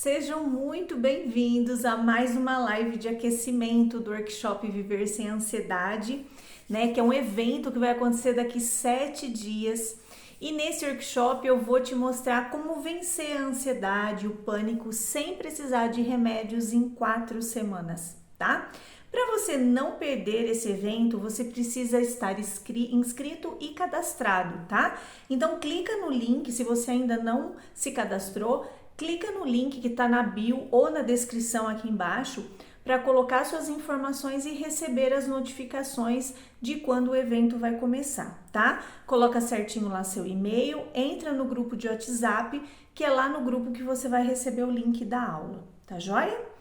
Sejam muito bem-vindos a mais uma live de aquecimento do workshop Viver Sem Ansiedade, né? Que é um evento que vai acontecer daqui 7 dias. E nesse workshop eu vou te mostrar como vencer a ansiedade, o pânico, sem precisar de remédios em 4 semanas, tá? Para você não perder esse evento, você precisa estar inscrito e cadastrado, tá? Então clica no link, se você ainda não se cadastrou, clica no link que está na bio ou na descrição aqui embaixo para colocar suas informações e receber as notificações de quando o evento vai começar, tá? Coloca certinho lá seu e-mail, entra no grupo de WhatsApp, que é lá no grupo que você vai receber o link da aula, tá joia?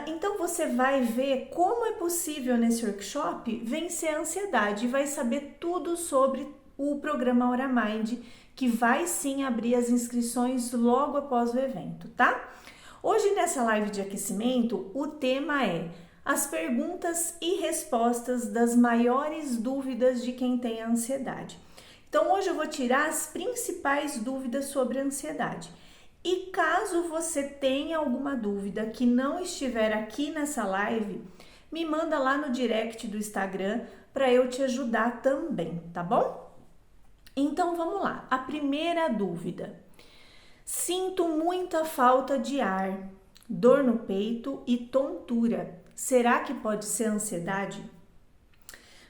Então você vai ver como é possível nesse workshop vencer a ansiedade e vai saber tudo sobre o programa Hora Mind, que vai sim abrir as inscrições logo após o evento, tá? Hoje nessa live de aquecimento, o tema é as perguntas e respostas das maiores dúvidas de quem tem ansiedade. Então hoje eu vou tirar as principais dúvidas sobre a ansiedade. E caso você tenha alguma dúvida que não estiver aqui nessa live, me manda lá no direct do Instagram para eu te ajudar também, tá bom? Então vamos lá, a primeira dúvida. Sinto muita falta de ar, dor no peito e tontura. Será que pode ser ansiedade?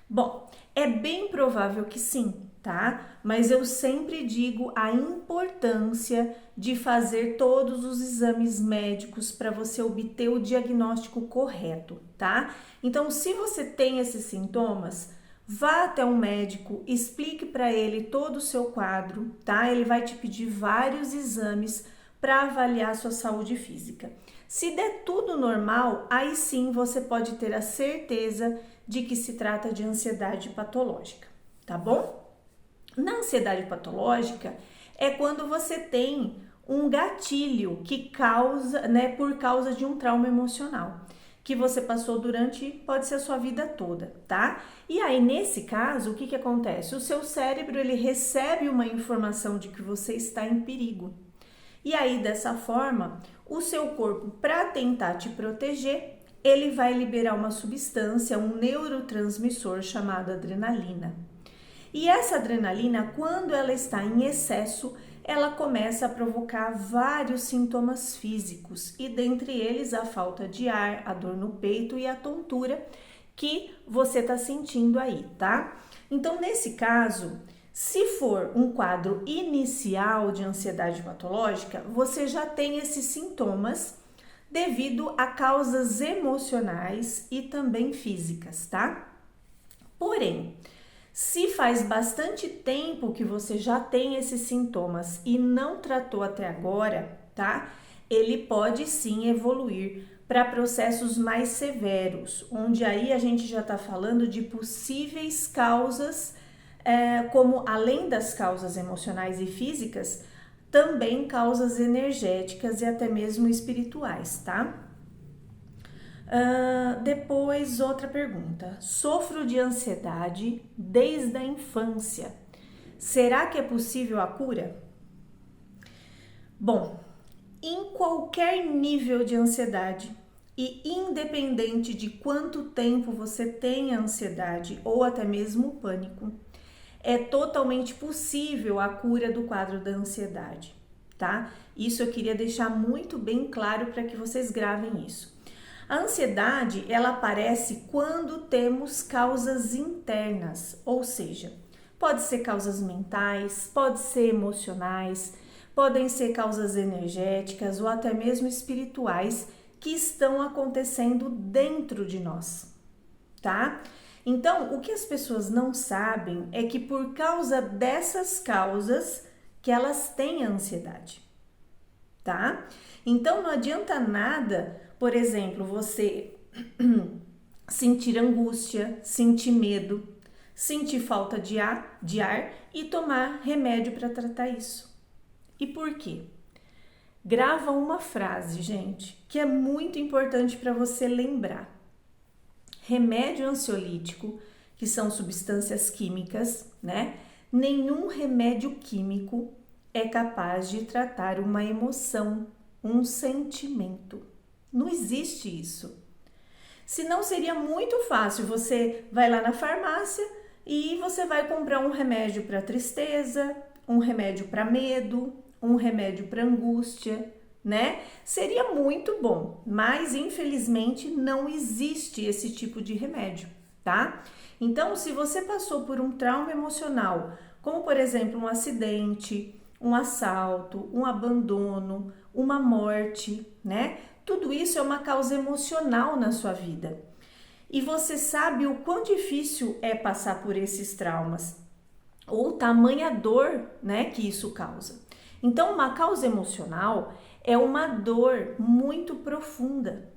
Bom, é bem provável que sim, tá? Mas eu sempre digo a importância de fazer todos os exames médicos para você obter o diagnóstico correto, tá? Então, se você tem esses sintomas, vá até um médico, explique para ele todo o seu quadro, tá? Ele vai te pedir vários exames para avaliar a sua saúde física. Se der tudo normal, aí sim você pode ter a certeza de que se trata de ansiedade patológica, tá bom? Na ansiedade patológica é quando você tem um gatilho que causa, né, por causa de um trauma emocional que você passou durante, pode ser a sua vida toda, tá? E aí, nesse caso, o que acontece? O seu cérebro, ele recebe uma informação de que você está em perigo. E aí, dessa forma, o seu corpo, para tentar te proteger, ele vai liberar uma substância, um neurotransmissor chamado adrenalina. E essa adrenalina, quando ela está em excesso, ela começa a provocar vários sintomas físicos, e dentre eles a falta de ar, a dor no peito e a tontura que você está sentindo aí, tá? Então, nesse caso, se for um quadro inicial de ansiedade patológica, você já tem esses sintomas devido a causas emocionais e também físicas, tá? Porém, se faz bastante tempo que você já tem esses sintomas e não tratou até agora, tá? Ele pode sim evoluir para processos mais severos, onde aí a gente já está falando de possíveis causas, como além das causas emocionais e físicas, também causas energéticas e até mesmo espirituais, tá? Depois, outra pergunta. Sofro de ansiedade desde a infância. Será que é possível a cura? Bom, em qualquer nível de ansiedade e independente de quanto tempo você tenha ansiedade ou até mesmo pânico, é totalmente possível a cura do quadro da ansiedade, tá? Isso eu queria deixar muito bem claro para que vocês gravem isso. A ansiedade, ela aparece quando temos causas internas, ou seja, pode ser causas mentais, pode ser emocionais, podem ser causas energéticas ou até mesmo espirituais que estão acontecendo dentro de nós, tá? Então, o que as pessoas não sabem é que por causa dessas causas que elas têm ansiedade, tá? Então, não adianta nada, por exemplo, você sentir angústia, sentir medo, sentir falta de ar e tomar remédio para tratar isso. E por quê? Grava uma frase, gente, que é muito importante para você lembrar. Remédio ansiolítico, que são substâncias químicas, né? Nenhum remédio químico é capaz de tratar uma emoção, um sentimento. Não existe isso. Senão seria muito fácil, você vai lá na farmácia e você vai comprar um remédio para tristeza, um remédio para medo, um remédio para angústia, né? Seria muito bom, mas infelizmente não existe esse tipo de remédio, tá? Então, se você passou por um trauma emocional, como por exemplo um acidente, um assalto, um abandono, uma morte, né? Tudo isso é uma causa emocional na sua vida. E você sabe o quão difícil é passar por esses traumas, ou tamanha dor, né, que isso causa. Então, uma causa emocional é uma dor muito profunda.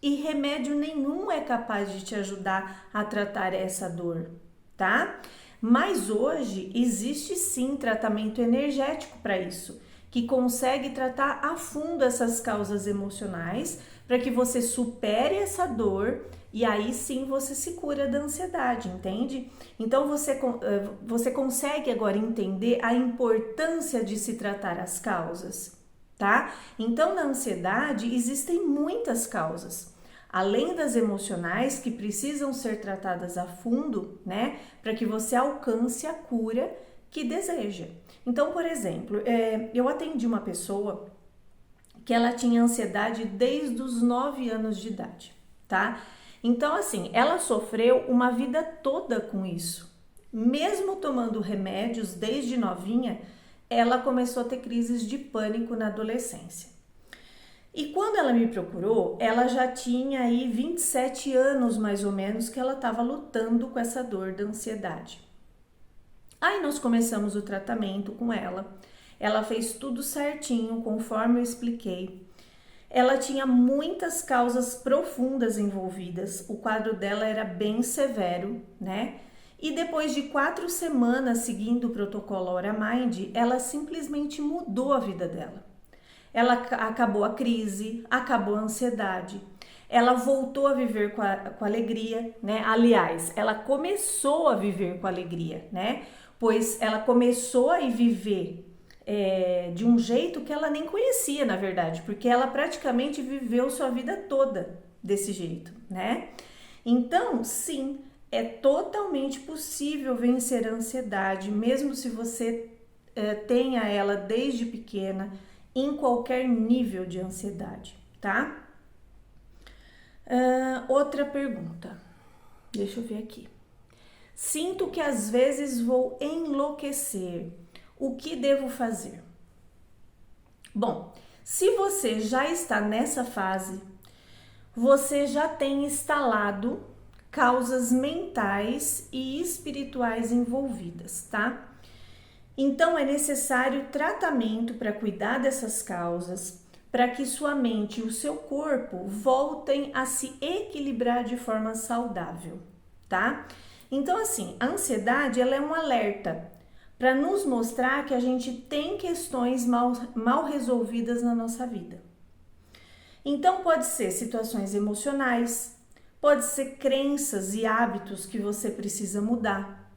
E remédio nenhum é capaz de te ajudar a tratar essa dor, tá? Mas hoje existe sim tratamento energético para isso, que consegue tratar a fundo essas causas emocionais para que você supere essa dor e aí sim você se cura da ansiedade, entende? Então você consegue agora entender a importância de se tratar as causas, tá? Então na ansiedade existem muitas causas. Além das emocionais que precisam ser tratadas a fundo, né, para que você alcance a cura que deseja. Então, por exemplo, eu atendi uma pessoa que ela tinha ansiedade desde os 9 anos de idade, tá? Então, assim, ela sofreu uma vida toda com isso. Mesmo tomando remédios desde novinha, ela começou a ter crises de pânico na adolescência. E quando ela me procurou, ela já tinha aí 27 anos mais ou menos que ela estava lutando com essa dor da ansiedade. Aí nós começamos o tratamento com ela. Ela fez tudo certinho, conforme eu expliquei. Ela tinha muitas causas profundas envolvidas. O quadro dela era bem severo, né? E depois de 4 semanas seguindo o protocolo Aura Mind, ela simplesmente mudou a vida dela. Ela acabou a crise, acabou a ansiedade. Ela voltou a viver com alegria, né? Aliás, ela começou a viver com alegria, né? Pois ela começou a viver de um jeito que ela nem conhecia, na verdade, porque ela praticamente viveu sua vida toda desse jeito, né? Então, sim, é totalmente possível vencer a ansiedade, mesmo se você tenha ela desde pequena, em qualquer nível de ansiedade, tá? Outra pergunta, deixa eu ver aqui. Sinto que às vezes vou enlouquecer. O que devo fazer? Bom, se você já está nessa fase, você já tem instalado causas mentais e espirituais envolvidas, tá? Então é necessário tratamento para cuidar dessas causas, para que sua mente e o seu corpo voltem a se equilibrar de forma saudável, tá? Então assim, a ansiedade ela é um alerta para nos mostrar que a gente tem questões mal resolvidas na nossa vida. Então pode ser situações emocionais, pode ser crenças e hábitos que você precisa mudar,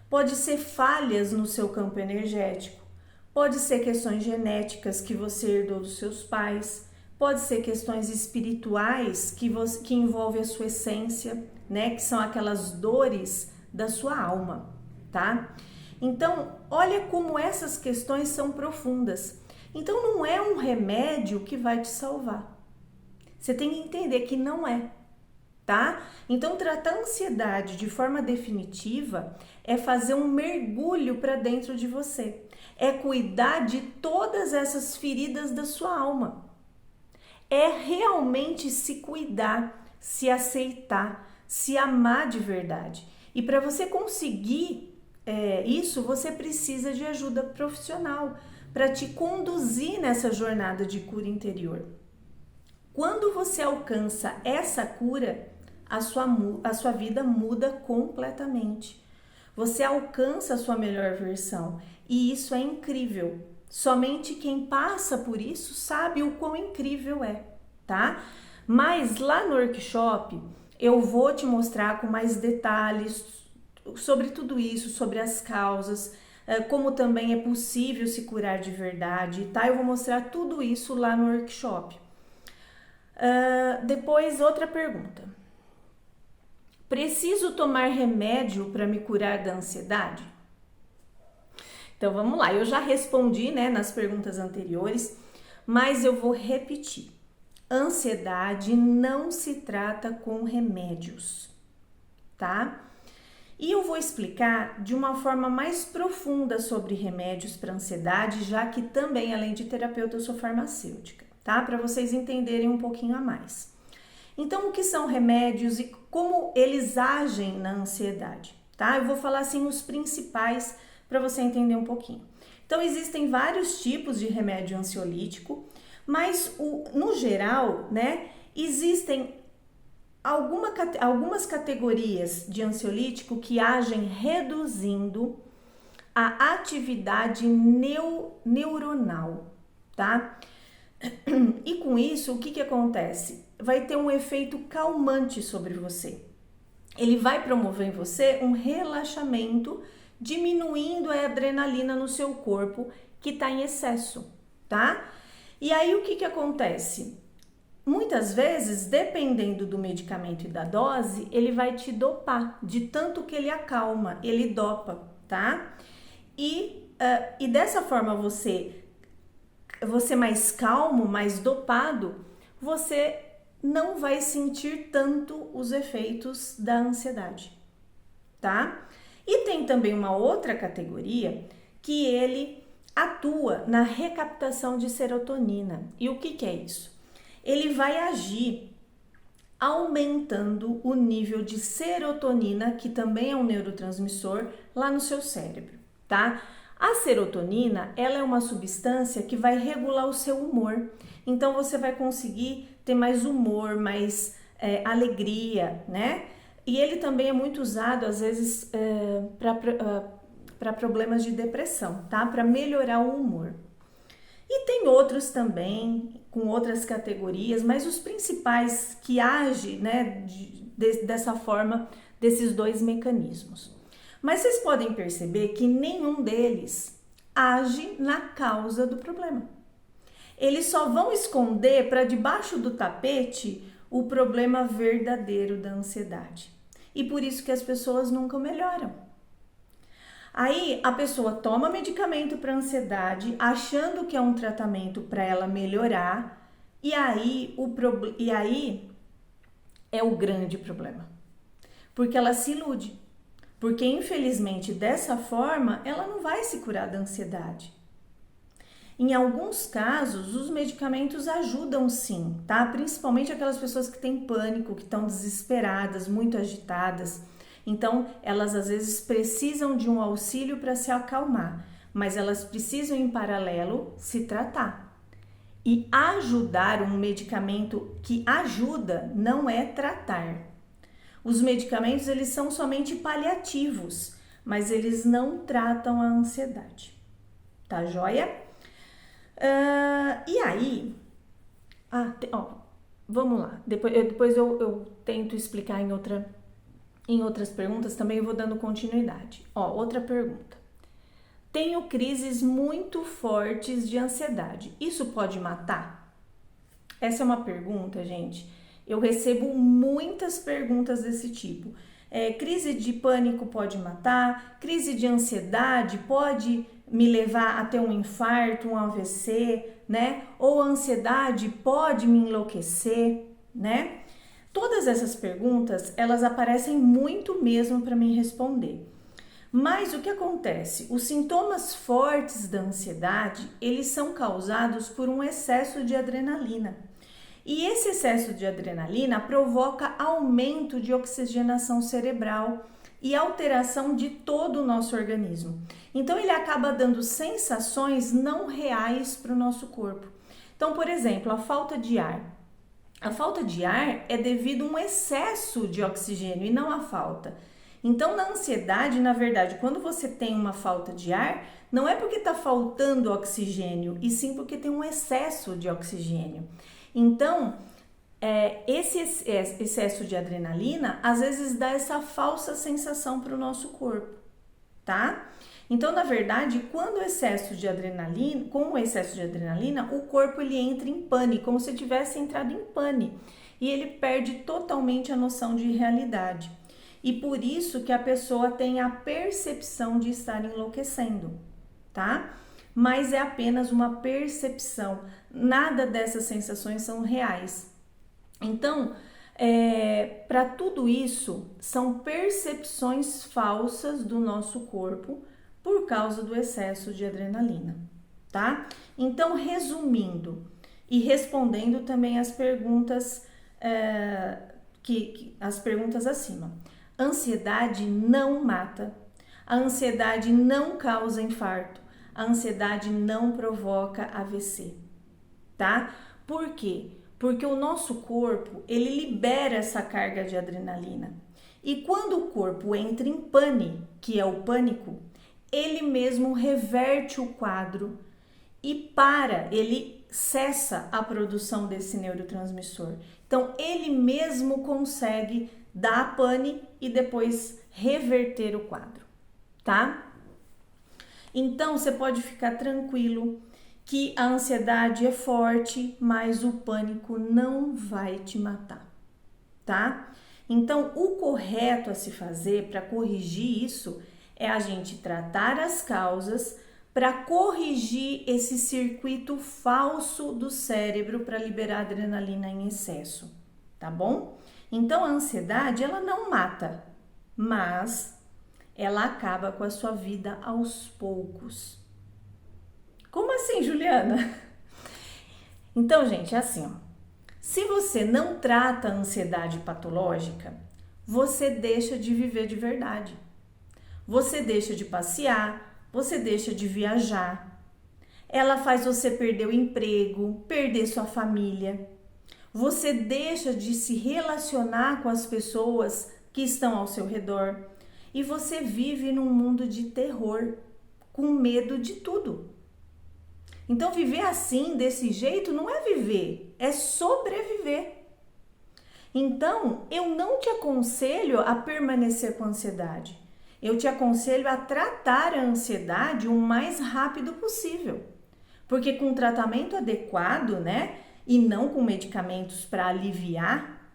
pode ser falhas no seu campo energético, pode ser questões genéticas que você herdou dos seus pais, pode ser questões espirituais que envolvem a sua essência, né, que são aquelas dores da sua alma, tá? Então, olha como essas questões são profundas. Então, não é um remédio que vai te salvar. Você tem que entender que não é, tá? Então, tratar a ansiedade de forma definitiva é fazer um mergulho para dentro de você. É cuidar de todas essas feridas da sua alma. É realmente se cuidar, se aceitar, se amar de verdade. E para você conseguir isso, você precisa de ajuda profissional para te conduzir nessa jornada de cura interior. Quando você alcança essa cura, a sua vida muda completamente. Você alcança a sua melhor versão e isso é incrível. Somente quem passa por isso sabe o quão incrível é, tá? Mas lá no workshop eu vou te mostrar com mais detalhes sobre tudo isso, sobre as causas, como também é possível se curar de verdade, tá? Eu vou mostrar tudo isso lá no workshop. Depois, outra pergunta. Preciso tomar remédio para me curar da ansiedade? Então vamos lá, eu já respondi, né, nas perguntas anteriores, mas eu vou repetir. Ansiedade não se trata com remédios, tá? E eu vou explicar de uma forma mais profunda sobre remédios para ansiedade, já que também, além de terapeuta, eu sou farmacêutica, tá? Para vocês entenderem um pouquinho a mais. Então, o que são remédios e como eles agem na ansiedade, tá? Eu vou falar assim os principais para você entender um pouquinho. Então, existem vários tipos de remédio ansiolítico, mas no geral, né, existem algumas categorias de ansiolítico que agem reduzindo a atividade neuronal, tá? E com isso, o que acontece? Vai ter um efeito calmante sobre você. Ele vai promover em você um relaxamento, diminuindo a adrenalina no seu corpo que está em excesso, tá? E aí o que acontece? Muitas vezes, dependendo do medicamento e da dose, ele vai te dopar, de tanto que ele acalma, ele dopa, tá? E dessa forma você mais calmo, mais dopado, você não vai sentir tanto os efeitos da ansiedade, tá? E tem também uma outra categoria que ele atua na recaptação de serotonina. E o que é isso? Ele vai agir aumentando o nível de serotonina, que também é um neurotransmissor, lá no seu cérebro, tá? A serotonina, ela é uma substância que vai regular o seu humor. Então, você vai conseguir ter mais humor, mais alegria, né? E ele também é muito usado, às vezes, para problemas de depressão, tá? Para melhorar o humor. E tem outros também, com outras categorias, mas os principais que agem, né, dessa forma, desses dois mecanismos. Mas vocês podem perceber que nenhum deles age na causa do problema. Eles só vão esconder para debaixo do tapete o problema verdadeiro da ansiedade. E por isso que as pessoas nunca melhoram. Aí a pessoa toma medicamento para ansiedade, achando que é um tratamento para ela melhorar, e aí é o grande problema. Porque ela se ilude. Porque infelizmente dessa forma ela não vai se curar da ansiedade. Em alguns casos, os medicamentos ajudam sim, tá? Principalmente aquelas pessoas que têm pânico, que estão desesperadas, muito agitadas. Então, elas às vezes precisam de um auxílio para se acalmar, mas elas precisam em paralelo se tratar. E ajudar, um medicamento que ajuda não é tratar. Os medicamentos, eles são somente paliativos, mas eles não tratam a ansiedade. Tá joia? E aí, vamos lá, depois eu tento explicar em outras perguntas, também eu vou dando continuidade. Outra pergunta. Tenho crises muito fortes de ansiedade, isso pode matar? Essa é uma pergunta, gente, eu recebo muitas perguntas desse tipo. Crise de pânico pode matar? Crise de ansiedade pode me levar a ter um infarto, um AVC, né? Ou a ansiedade pode me enlouquecer, né? Todas essas perguntas, elas aparecem muito mesmo para mim responder. Mas o que acontece? Os sintomas fortes da ansiedade, eles são causados por um excesso de adrenalina. E esse excesso de adrenalina provoca aumento de oxigenação cerebral e alteração de todo o nosso organismo. Então, ele acaba dando sensações não reais para o nosso corpo. Então, por exemplo, a falta de ar. A falta de ar é devido a um excesso de oxigênio e não a falta. Então, na ansiedade, na verdade, quando você tem uma falta de ar, não é porque está faltando oxigênio, e sim porque tem um excesso de oxigênio. Então, esse excesso de adrenalina, às vezes dá essa falsa sensação para o nosso corpo, tá? Então, na verdade, quando o excesso de adrenalina, com o excesso de adrenalina, o corpo ele entra em pane, como se tivesse entrado em pane, e ele perde totalmente a noção de realidade. E por isso que a pessoa tem a percepção de estar enlouquecendo, tá? Mas é apenas uma percepção, nada dessas sensações são reais. Então, para tudo isso, são percepções falsas do nosso corpo por causa do excesso de adrenalina, tá? Então, resumindo e respondendo também as perguntas, as perguntas acima. Ansiedade não mata, a ansiedade não causa infarto, a ansiedade não provoca AVC, tá? Por quê? Porque o nosso corpo, ele libera essa carga de adrenalina. E quando o corpo entra em pane, que é o pânico, ele mesmo reverte o quadro e ele cessa a produção desse neurotransmissor. Então, ele mesmo consegue dar a pane e depois reverter o quadro, tá? Então, você pode ficar tranquilo que a ansiedade é forte, mas o pânico não vai te matar, tá? Então, o correto a se fazer para corrigir isso é a gente tratar as causas para corrigir esse circuito falso do cérebro para liberar adrenalina em excesso, tá bom? Então, a ansiedade, ela não mata, mas ela acaba com a sua vida aos poucos. Como assim, Juliana? Então, gente, é assim, ó. Se você não trata a ansiedade patológica, você deixa de viver de verdade. Você deixa de passear, você deixa de viajar. Ela faz você perder o emprego, perder sua família. Você deixa de se relacionar com as pessoas que estão ao seu redor. E você vive num mundo de terror, com medo de tudo. Então, viver assim, desse jeito, não é viver, é sobreviver. Então, eu não te aconselho a permanecer com ansiedade. Eu te aconselho a tratar a ansiedade o mais rápido possível. Porque com tratamento adequado, né, e não com medicamentos para aliviar,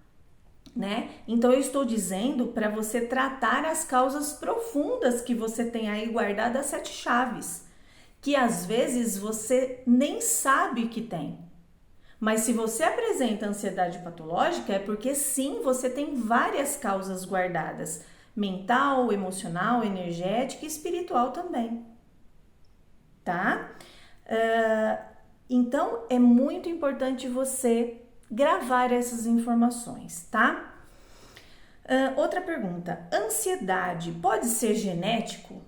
né? Então, eu estou dizendo para você tratar as causas profundas que você tem aí guardadas 7 chaves. Que às vezes você nem sabe que tem. Mas se você apresenta ansiedade patológica, é porque sim, você tem várias causas guardadas. Mental, emocional, energética e espiritual também. Tá? Então, é muito importante você gravar essas informações, tá? Outra pergunta. Ansiedade pode ser genético?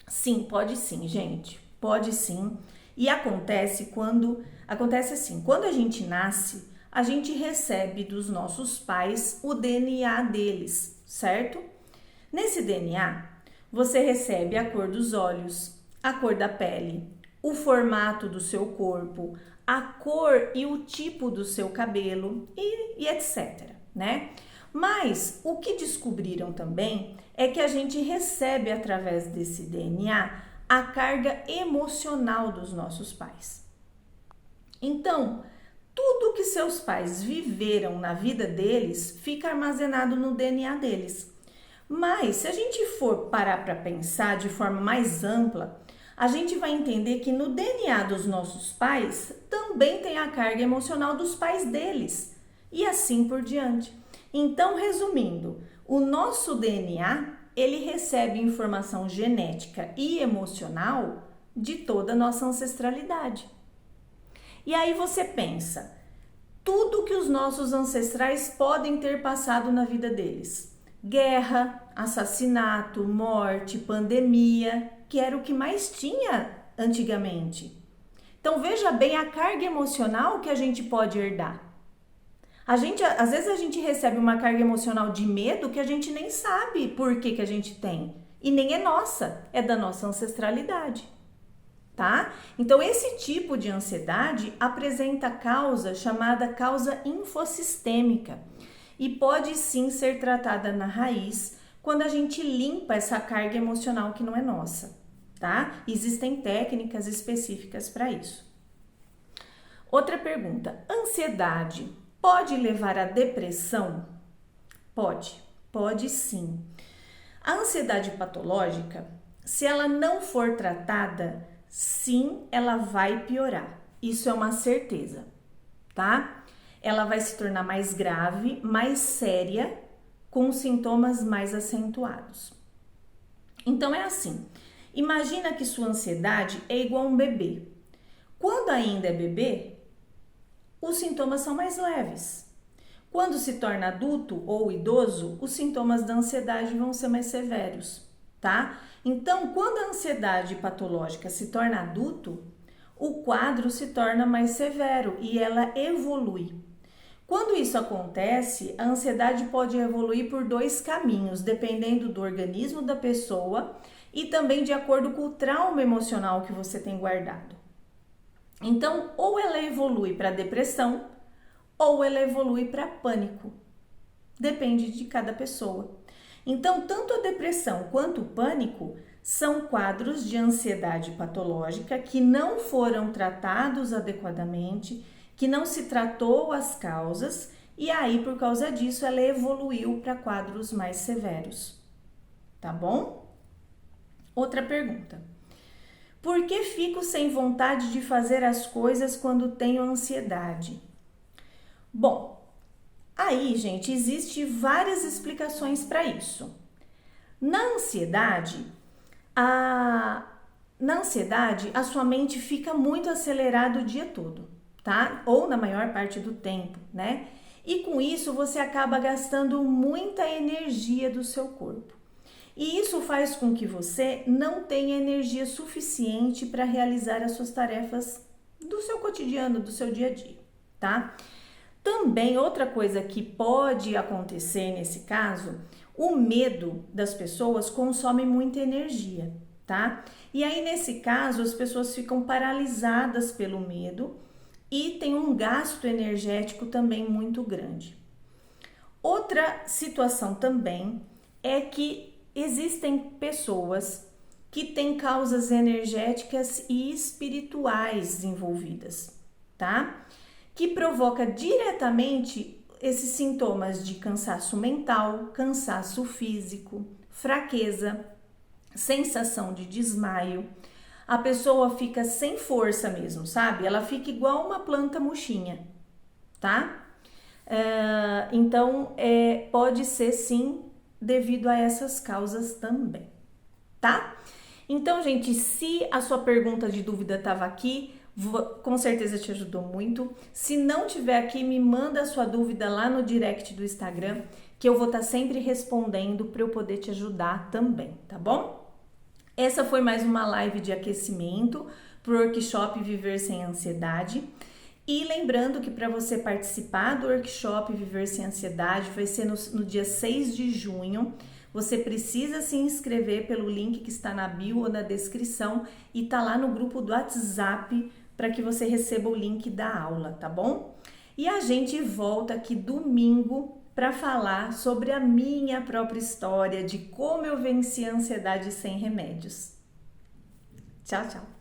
Sim, pode sim, gente. Pode sim. E acontece assim, quando a gente nasce, a gente recebe dos nossos pais o DNA deles, certo? Nesse DNA, você recebe a cor dos olhos, a cor da pele, o formato do seu corpo, a cor e o tipo do seu cabelo e etc, né? Mas o que descobriram também é que a gente recebe através desse DNA a carga emocional dos nossos pais. Então, tudo que seus pais viveram na vida deles fica armazenado no DNA deles. Mas se a gente for parar para pensar de forma mais ampla, a gente vai entender que no DNA dos nossos pais também tem a carga emocional dos pais deles e assim por diante. Então, resumindo, o nosso DNA, ele recebe informação genética e emocional de toda a nossa ancestralidade. E aí você pensa, tudo que os nossos ancestrais podem ter passado na vida deles. Guerra, assassinato, morte, pandemia, que era o que mais tinha antigamente. Então veja bem a carga emocional que a gente pode herdar. Às vezes a gente recebe uma carga emocional de medo que a gente nem sabe por que a gente tem. E nem é nossa, é da nossa ancestralidade, tá? Então esse tipo de ansiedade apresenta causa chamada causa infossistêmica e pode sim ser tratada na raiz quando a gente limpa essa carga emocional que não é nossa, tá? Existem técnicas específicas para isso. Outra pergunta: ansiedade pode levar à depressão? Pode sim. A ansiedade patológica, se ela não for tratada, sim, ela vai piorar. Isso é uma certeza, tá? Ela vai se tornar mais grave, mais séria, com sintomas mais acentuados. Então é assim, imagina que sua ansiedade é igual a um bebê. Quando ainda é bebê, os sintomas são mais leves. Quando se torna adulto ou idoso, os sintomas da ansiedade vão ser mais severos, tá? Então, quando a ansiedade patológica se torna adulto, o quadro se torna mais severo e ela evolui. Quando isso acontece, a ansiedade pode evoluir por 2 caminhos, dependendo do organismo da pessoa e também de acordo com o trauma emocional que você tem guardado. Então, ou ela evolui para depressão, ou ela evolui para pânico. Depende de cada pessoa. Então, tanto a depressão quanto o pânico são quadros de ansiedade patológica que não foram tratados adequadamente, que não se tratou as causas e aí, por causa disso, ela evoluiu para quadros mais severos. Tá bom? Outra pergunta. Por que fico sem vontade de fazer as coisas quando tenho ansiedade? Bom, aí, gente, existe várias explicações para isso. Na ansiedade, a sua mente fica muito acelerada o dia todo, tá? Ou na maior parte do tempo, né? E com isso você acaba gastando muita energia do seu corpo. E isso faz com que você não tenha energia suficiente para realizar as suas tarefas do seu cotidiano, do seu dia a dia, tá? Também outra coisa que pode acontecer nesse caso, o medo das pessoas consome muita energia, tá? E aí nesse caso as pessoas ficam paralisadas pelo medo e tem um gasto energético também muito grande. Outra situação também é que existem pessoas que têm causas energéticas e espirituais envolvidas, tá? Que provoca diretamente esses sintomas de cansaço mental, cansaço físico, fraqueza, sensação de desmaio. A pessoa fica sem força mesmo, sabe? Ela fica igual uma planta murchinha, tá? Então, pode ser sim devido a essas causas também, tá? Então, gente, se a sua pergunta de dúvida estava aqui, com certeza te ajudou muito. Se não tiver aqui, me manda a sua dúvida lá no direct do Instagram, que eu vou estar sempre respondendo para eu poder te ajudar também, tá bom? Essa foi mais uma live de aquecimento para o workshop Viver Sem Ansiedade. E lembrando que para você participar do workshop Viver Sem Ansiedade, vai ser no dia 6 de junho. Você precisa se inscrever pelo link que está na bio ou na descrição e tá lá no grupo do WhatsApp para que você receba o link da aula, tá bom? E a gente volta aqui domingo para falar sobre a minha própria história de como eu venci a ansiedade sem remédios. Tchau, tchau!